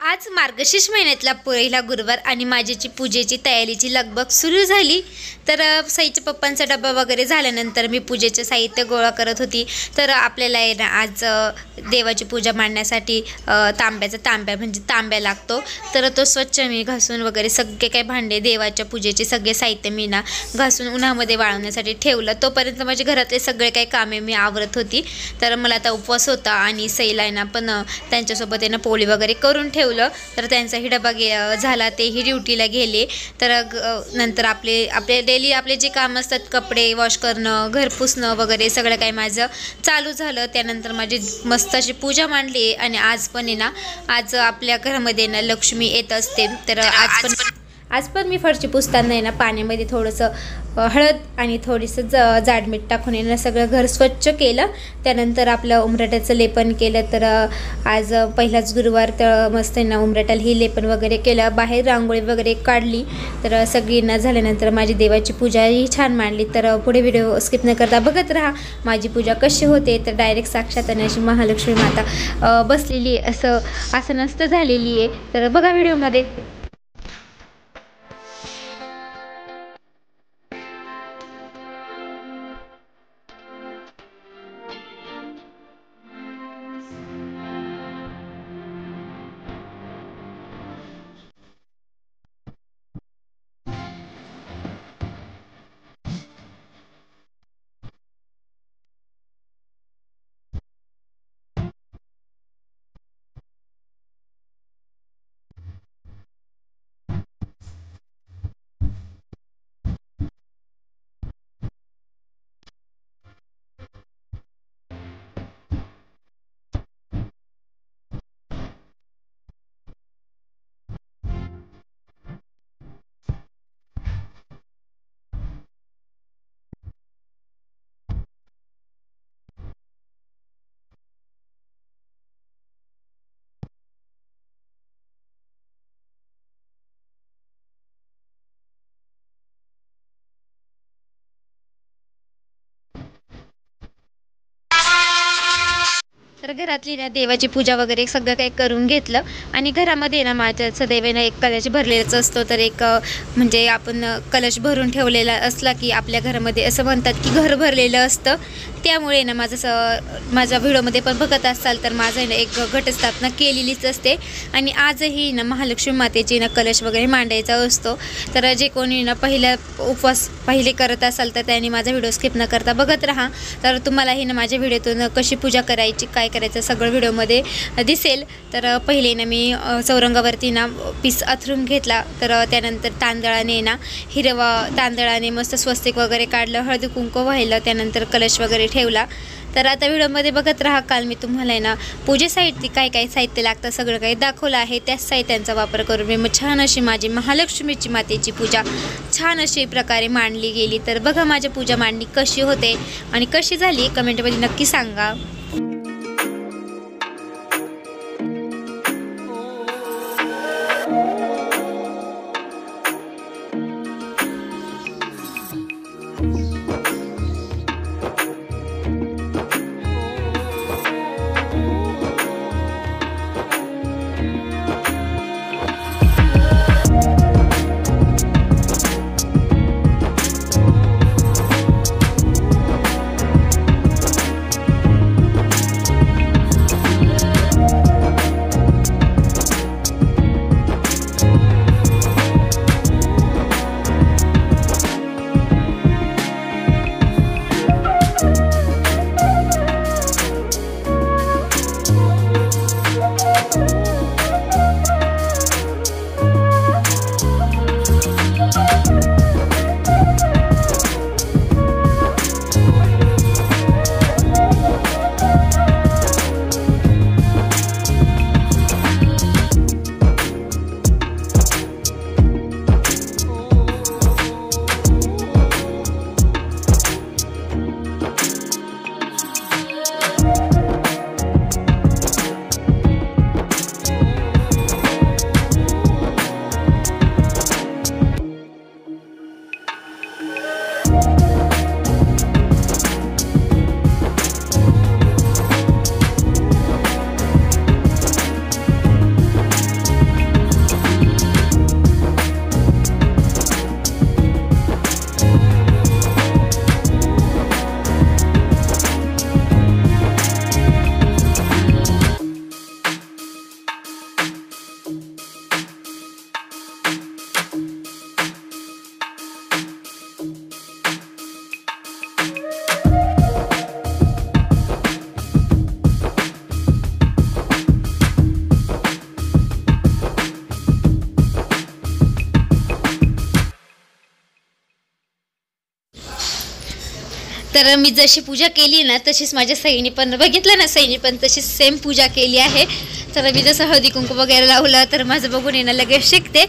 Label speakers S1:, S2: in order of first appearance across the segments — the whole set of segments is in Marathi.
S1: आज मार्गशीर्ष महिन्यातला पहिला गुरुवार आणि माझ्याची पूजेची तयारीची लगबग सुरू झाली। तर साईच्या पप्पांचा डब्बा वगैरे झाल्यानंतर मी पूजेचे साहित्य गोळा करत होती। तर आपल्याला आहे ना आज देवाची पूजा मांडण्यासाठी तांब्या म्हणजे तांब्या लागतो। तर तो स्वच्छ मी घासून वगैरे सगळे काही भांडे देवाच्या पूजेचे सगळे साहित्य मी ना घासून उन्हामध्ये वाळवण्यासाठी ठेवलं। तोपर्यंत माझ्या घरातले सगळे काही कामे मी आवरत होती। तर मला आता उपवास होता आणि सईला ना पण त्यांच्यासोबत आहे ना पोळी वगैरे करून ठेवलं। तर त्यांचाही डबा झाला, तेही ड्युटीला गेले। तर नंतर आपले डेली आपले जे काम असतात, कपडे वॉश करणं, घर पुसणं वगैरे सगळं काही माझं चालू झालं। त्यानंतर माझी मस्त अशी पूजा मांडली आणि आज पण आहे ना आज आपल्या घरामध्ये ना लक्ष्मी येत असते। तर आज पण मी फरशी पुसताना आहे ना पाण्यामध्ये थोडंसं हळद आणि थोडंसं जाड मीठ टाकून आहे ना सगळं घर स्वच्छ केलं। त्यानंतर आपलं उंबरठ्याचं लेपन केलं। तर आज पहिलाच गुरुवार, तर मस्त ना उंबरठ्याला ही लेपन वगैरे केलं, बाहेर रांगोळी वगैरे काढली। तर सगळींना झाल्यानंतर माझी देवाची पूजाही छान मांडली। तर पुढे व्हिडिओ स्किप न करता बघत राहा माझी पूजा कशी होते। तर डायरेक्ट साक्षात अशी महालक्ष्मी माता बसलेली असं नसतं झालेली आहे। तर बघा व्हिडिओमध्ये। तर घरातली ना देवाची पूजा वगैरे सगळं काही करून घेतलं आणि घरामध्ये ना माझ्या सदैव एक कलश भरलेलाच असतो। तर एक म्हणजे आपण कलश भरून ठेवलेला असला की आपल्या घरामध्ये असं म्हणतात की घर भरलेलं असतं। त्यामुळे ना माझ्या व्हिडिओमध्ये पण बघत असाल तर माझं ना एक घटस्थापना केलेलीच असते आणि आजही ना महालक्ष्मी मातेची ना कलश वगैरे मांडायचा असतो। तर जे कोणी ना उपवास पहिले करत असाल तर त्यांनी माझा व्हिडिओ स्किप न करता बघत राहा। तर तुम्हालाही ना माझ्या व्हिडिओतून कशी पूजा करायची, काय करायचं सगळं व्हिडिओमध्ये दिसेल। तर पहिले ना मी चौरंगावरती ना पीस अथरून घेतला। तर त्यानंतर तांदळाने ना हिरवा तांदळाने मस्त स्वस्तिक वगैरे काढलं, हळदी कुंकू वाहिलं, त्यानंतर कलश वगैरे ठेवला। तर आता व्हिडिओमध्ये बघत राहा। काल मी तुम्हाला ना पूजेसाठी काय काय साहित्य लागतं सगळं काही दाखवलं आहे। त्याच साहित्यांचा वापर करून मी छान अशी माझी महालक्ष्मीची मातेची पूजा छान अशी प्रकारे मांडली गेली। तर बघा माझी पूजा मांडणी कशी होते आणि कशी झाली कमेंटमध्ये नक्की सांगा। तर मी जशी पूजा केली ना तशीच माझ्या सईने पण बघितलं ना, सईने पण तशीच सेम पूजा केली आहे. तर मी जसं हळदी कुंकू वगैरे लावलं तर माझं बघून येणं लगेच शिकते.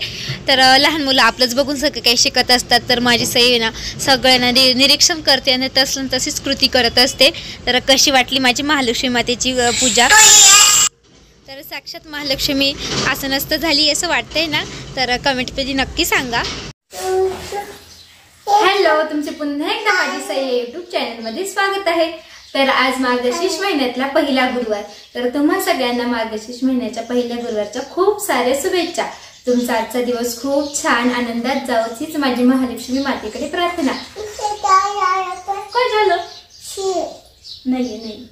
S1: तर लहान मुलं आपलंच बघून सगळं काही शिकत असतात. तर माझी सई ना सगळ्यांना निरीक्षण करते आणि तशीच कृती करत असते. तर कशी वाटली माझी महालक्ष्मी मातेची पूजा? तर साक्षात महालक्ष्मी असं नसतं झाली असं वाटतंय ना? तर कमेंटमध्ये नक्की सांगा. हॅलो, तुमचे पुन्हा एकदा माझी सई यूट्यूब चॅनलमध्ये स्वागत आहे. तर आज मार्गशीर्ष महिन्यातला पहिला गुरुवार. तर तुम्हा सगळ्यांना मार्गशीर्ष महिन्याच्या पहिल्या गुरुवारच्या खूप साऱ्या शुभेच्छा. तुमचा आजचा दिवस खूप छान आनंदात जावं हीच माझी महालक्ष्मी मातेकडे प्रार्थना. काय झालं? नाही.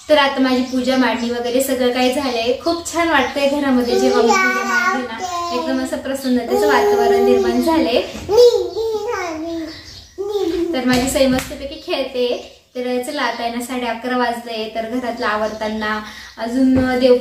S1: तर आता माझी पूजा मांडणी वगैरे सगळं काही झालंय. खूप छान वाटतंय घरामध्ये जेव्हा मी पूजा मांडली ना, एकदम असं प्रसन्नतेचं वातावरण निर्माण झालंय. तर माझी सई मस्तपैकी खेळते. तर चला आता आहे ना 11:30 वाजले. तर घरातलं आवरताना अजून देव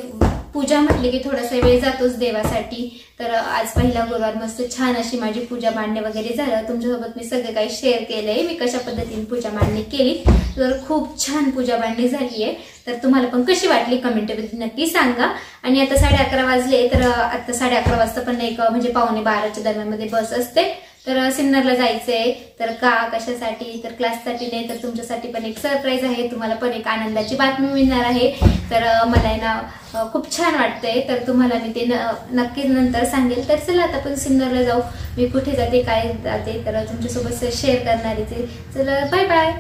S1: पूजा म्हटली की थोडासा वेळ जातोच देवासाठी. तर आज पहिला गुरुवार मस्त छान अशी माझी पूजा मांडणी वगैरे झालं. तुमच्यासोबत मी सगळं काही शेअर केलंय, मी कशा पद्धतीने पूजा मांडणी केली. तर खूप छान पूजा मांडणी झाली आहे. तर तुम्हाला पण कशी वाटली कमेंटमध्ये नक्की सांगा. आणि आता 11:30 वाजले. तर आता 11:30 वाजता पण एक म्हणजे 11:45च्या दरम्यान मध्ये बस असते. तर सिन्नरला जायचंय. तर कशासाठी? तर क्लाससाठी नाही, तर तुमच्यासाठी पण एक सरप्राईज आहे. तुम्हाला पण एक आनंदाची बातमी मिळणार आहे. तर मला आहे ना खूप छान वाटतंय. तर तुम्हाला मी ते नक्कीच नंतर सांगेल. तर चला आता आपण सिन्नरला जाऊ. मी कुठे जाते काय जाते तर तुमच्यासोबत शेअर करणार आहे. चला बाय बाय.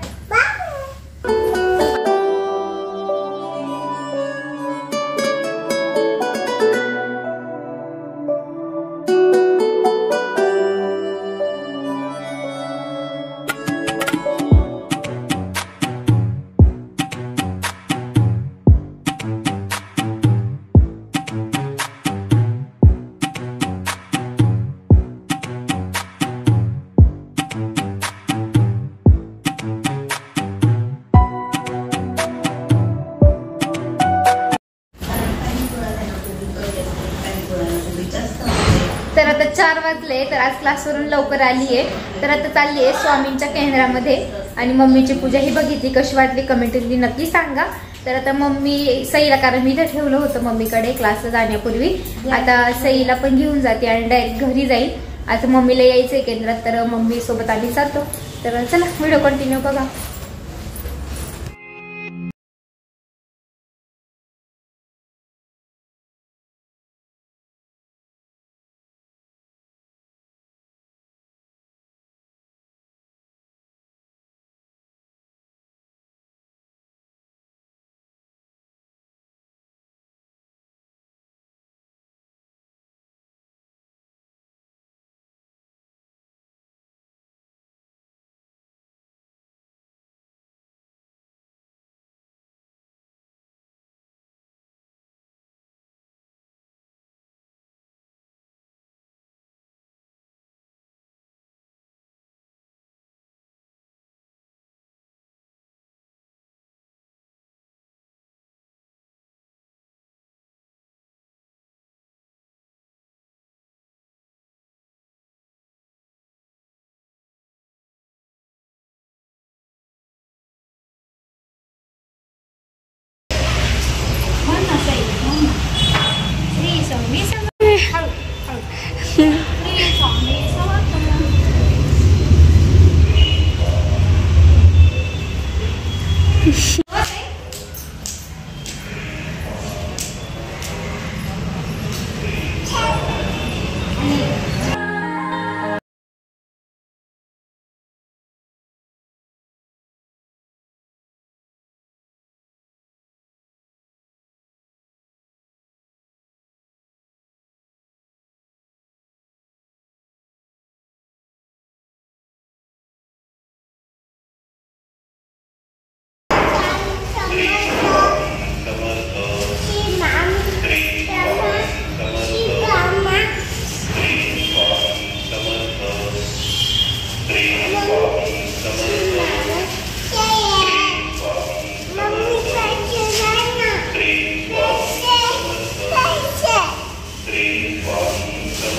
S1: तर आता 4 वाजले. तर आज क्लासवरून लवकर आली आहे. तर आता चालली आहे स्वामींच्या केंद्रामध्ये. आणि मम्मीची पूजा ही बघितली, कशी वाटली कमेंटमध्ये नक्की सांगा. तर आता मम्मी सईला, कारण मी इथं ठेवलं होतं मम्मीकडे क्लासला जाण्यापूर्वी, आता सईला पण घेऊन जाते आणि डायरेक्ट घरी जाईल. आता मम्मीला यायचंय केंद्रात. तर मम्मी सोबत आम्ही जातो. तर चला व्हिडिओ कंटिन्यू बघा.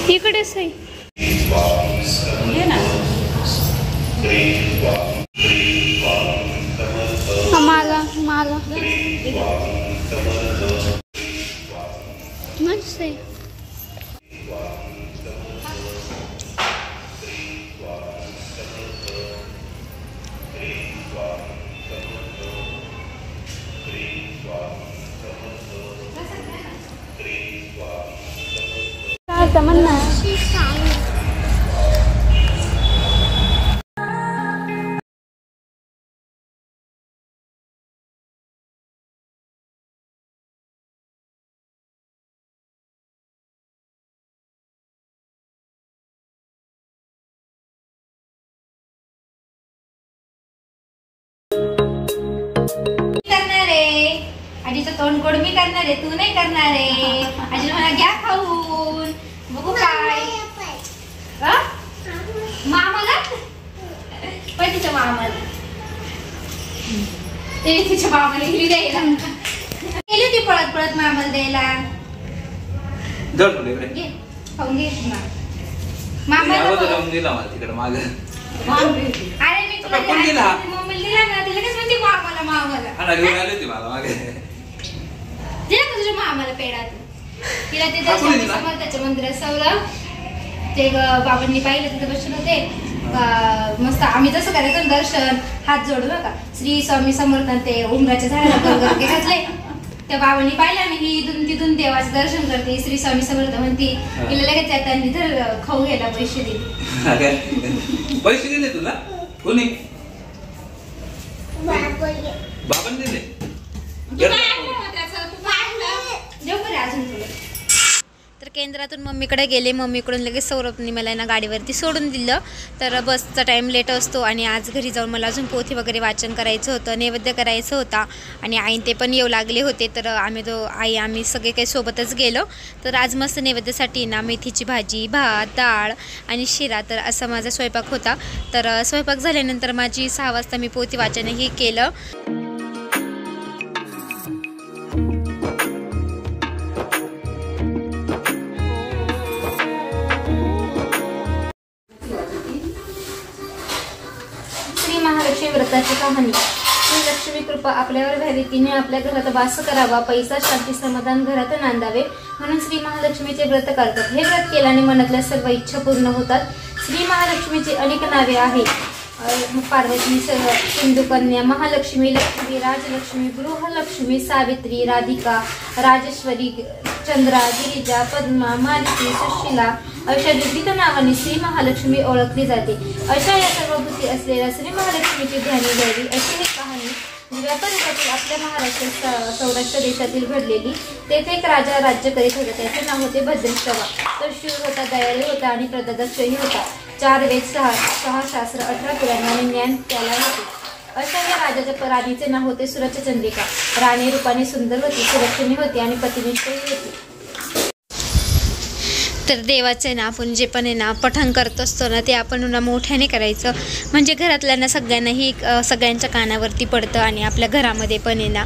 S1: इकडेच आहे.
S2: माला माला मस्त आहे. तमन्ना
S1: आजीचं तोंड गोड मी करणार आहे, तू नाही करणार आहे. आजी मला घ्या खाऊन बघू काय मामाला पण तिच्या मामाला तिच्या मामाला हिली द्यायला गेली होती पळत पळत मामाला द्यायला. घे खाऊन घे मामाला. अरे मी तुला मम्मीला दिला ना, तिला कसं म्हणते मामाला मामाला दिला का तुझ्या मामाला पेढा. तिला ते दर्शन समर्थाच्या मंदिरात सौरभ ते बाबांनी पाहिलं तिथे बसले होते मस्त. आम्ही जसं करायचं दर्शन हात जोडू बघा श्री स्वामी समर्थ ते उमराच्या झाडाला गरगरके घातले. त्या बाबांनी पाहिलं आणि ही इथून तिथून देवाचं दर्शन करते श्री स्वामी समर्थ म्हणती. तिला लगेच त्यांनी तर खाऊ घ्यायला पैसे दिले.
S3: पैसे दिले तुला कोणी? बाबांनी दिले.
S1: तर केंद्रातून मम्मीकडे गेले. मम्मीकडून लगेच सौरभनी मला ना गाडीवरती सोडून दिलं. तर बसचा टाईम लेट असतो आणि आज घरी जाऊन मला अजून पोथी वगैरे वाचन करायचं होतं, नैवेद्य करायचं होता आणि आई ते पण येऊ लागले होते. तर आम्ही सगळे काही सोबतच गेलो. तर आज मस्त नैवेद्यासाठी ना मेथीची भाजी, भात, डाळ आणि शिरा, तर असा माझा स्वयंपाक होता. तर स्वयंपाक झाल्यानंतर माझी 6 वाजता मी पोथी वाचनही केलं. महालक्ष्मी व्रताची कहाणी. श्री लक्ष्मी कृपा आपल्यावर व्हावी, तिने आपल्या घरात वास करावा, पैसा शांती समाधान घरात नांदावे म्हणून श्री महालक्ष्मीचे व्रत करतात. हे व्रत केल्याने मनातल्या सर्व इच्छा पूर्ण होतात. श्री महालक्ष्मीची अनेक नावे आहेत. पार्वती, सिंधुकन्या, महालक्ष्मी, लक्ष्मी, राजलक्ष्मी, गृहलक्ष्मी, सावित्री, राधिका, राजेश्वरी, चंद्रा, गिरिजा, पद्मा, मालती, सुशीला अशा विविध नावाने श्री महालक्ष्मी ओळखली जाते. अशा या सर्व भूती असलेल्या श्री महालक्ष्मीची ध्यानी घ्यावी अशी ही कहाणी व्यापार युगातील आपल्या महाराष्ट्र सौराष्ट्र देशातील घडलेली. तेथे एक राजा राज्य करीत होता. त्याचे नाव होते भद्रेश्वर. तो शूर होता, दयाळू होता आणि प्रदक्षही होता. 4 वेद, 6 शास्त्र, 18 पुराण आणि ज्ञान त्याला होते. अशा या राजाच्या राणीचे नाव होते सुरचंद्रिका. राणी रूपाने सुंदर होती, सुलक्षणी होती आणि पतिनिष्ठही होती. तर देवाचे ना आपण जे पण आहे ना पठण करत असतो ना ते आपण ना मोठ्याने करायचं, म्हणजे घरातल्यांना सगळ्यांनाही सगळ्यांच्या कानावरती पडतं आणि आपल्या घरामध्ये पण आहे ना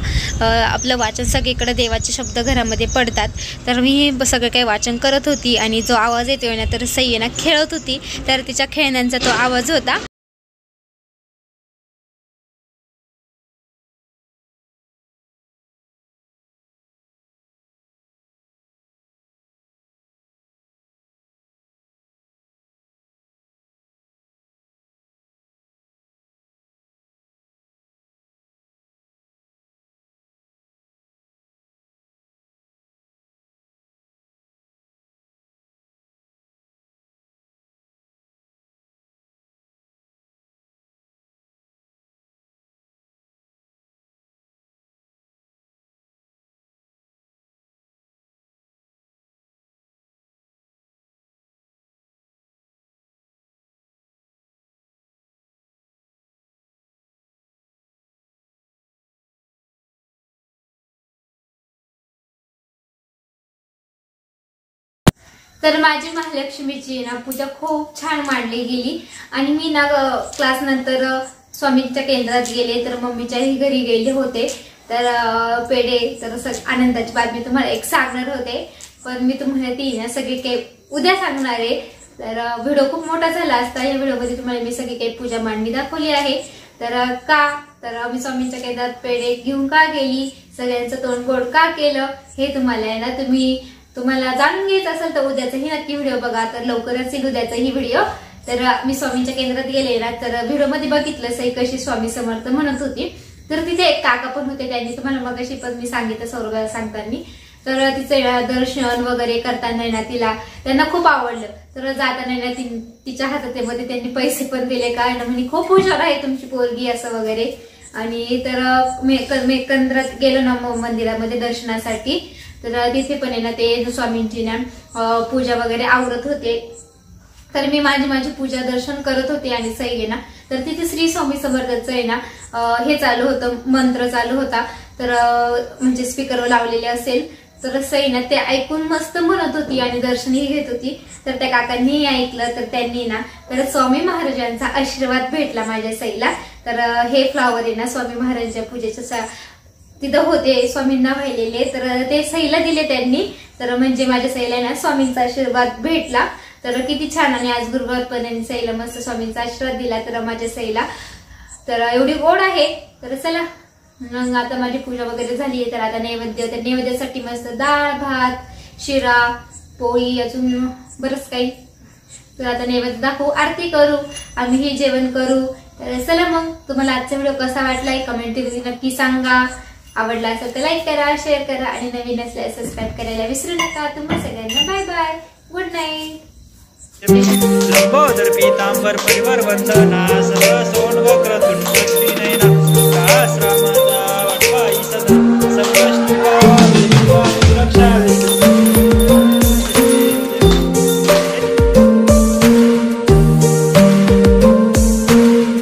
S1: आपलं वाचन सगळीकडे देवाचे शब्द घरामध्ये पडतात. तर मी सगळं काही वाचन करत होती आणि जो आवाज येतोय ना तर सई ना खेळत होती. तर तिच्या खेळण्यांचा तो आवाज होता. तर माझी महालक्ष्मीची ना पूजा खूप छान मांडली गेली आणि मी ना क्लास नंतर स्वामींच्या केंद्रात गेले. तर मम्मीच्याही घरी गेले होते. तर पेढे, तर आनंदाची बातमी तुम्हाला एक सांगणार होते, पण मी तुम्हाला ती ना सगळी काही उद्या सांगणार आहे. तर व्हिडिओ खूप मोठा झाला असता. या व्हिडिओमध्ये तुम्हाला मी सगळी काही पूजा मांडणी दाखवली आहे. तर का तर मी स्वामींच्या केंद्रात पेढे घेऊन का गेली, सगळ्यांचं तोंड गोड का केलं, हे तुम्हाला आहे ना तुम्हाला जाणून घ्यायचं असेल तर उद्याचाही नक्की व्हिडिओ बघा. तर लवकरच येईल उद्याचाही व्हिडिओ. तर मी स्वामींच्या केंद्रात गेले ना, तर व्हिडिओमध्ये बघितलं सई कशी स्वामी समर्थ म्हणत होती. तर तिथे एक काका पण होते, त्यांनी तुम्हाला मगाशी पण मी सांगितलं सौरभला सांगताना. तर तिचं दर्शन वगैरे करताना ना त्यांना खूप आवडलं. तर जाताना ना तिच्या हातामध्ये त्यांनी पैसे पण दिले. काय ना म्हणे खूप हुशार आहे तुमची पोरगी असं वगैरे. आणि तर मी केंद्रात गेलो ना मंदिरामध्ये दर्शनासाठी. तर तिथे पण आहे ना ते स्वामींची ना पूजा वगैरे आवरत होते. तर मी माझी पूजा दर्शन करत होते आणि सई आहे ना, तर तिथे श्री स्वामी समर्थांचं आहे ना हे चालू होतं, मंत्र चालू होता. तर म्हणजे स्पीकरवर लावलेले असेल. तर सई ना ते ऐकून मस्त म्हणत होती आणि दर्शनही घेत होती. तर त्या काकांनी ऐकलं. तर त्यांनी ना तर स्वामी महाराजांचा आशीर्वाद भेटला माझ्या सईला. तर हे फ्लॉवर आहे ना स्वामी महाराजांच्या पूजेच्या तिथं होते, स्वामींना वाहिलेले. तर ते सईला दिले त्यांनी. तर म्हणजे माझ्या सईला ना स्वामींचा आशीर्वाद भेटला. तर किती छान. आणि आज गुरुवार पण सईला मस्त स्वामींचा आशीर्वाद दिला. तर माझ्या सईला तर एवढी गोड आहे. तर चला मग आता माझी पूजा वगैरे झाली. तर आता नैवेद्य, तर नैवेद्यासाठी मस्त डाळ भात, शिरा, पोळी, अजून बरंच काही. तर आता नैवेद्य दाखवू, आरती करू, आम्हीही जेवण करू. तर चला मग तुम्हाला आजचा व्हिडिओ कसा वाटलाय कमेंटमध्ये नक्की सांगा. आवडला असेल तर लाईक करा, शेअर करा आणि नवीन असल्यास सबस्क्राईब करायला विसरू नका. तुम्हा सगळ्यांना bye bye, good night.
S4: Lambodar Pitambar परिवर वंदना सर्व सोन वक्रतुंड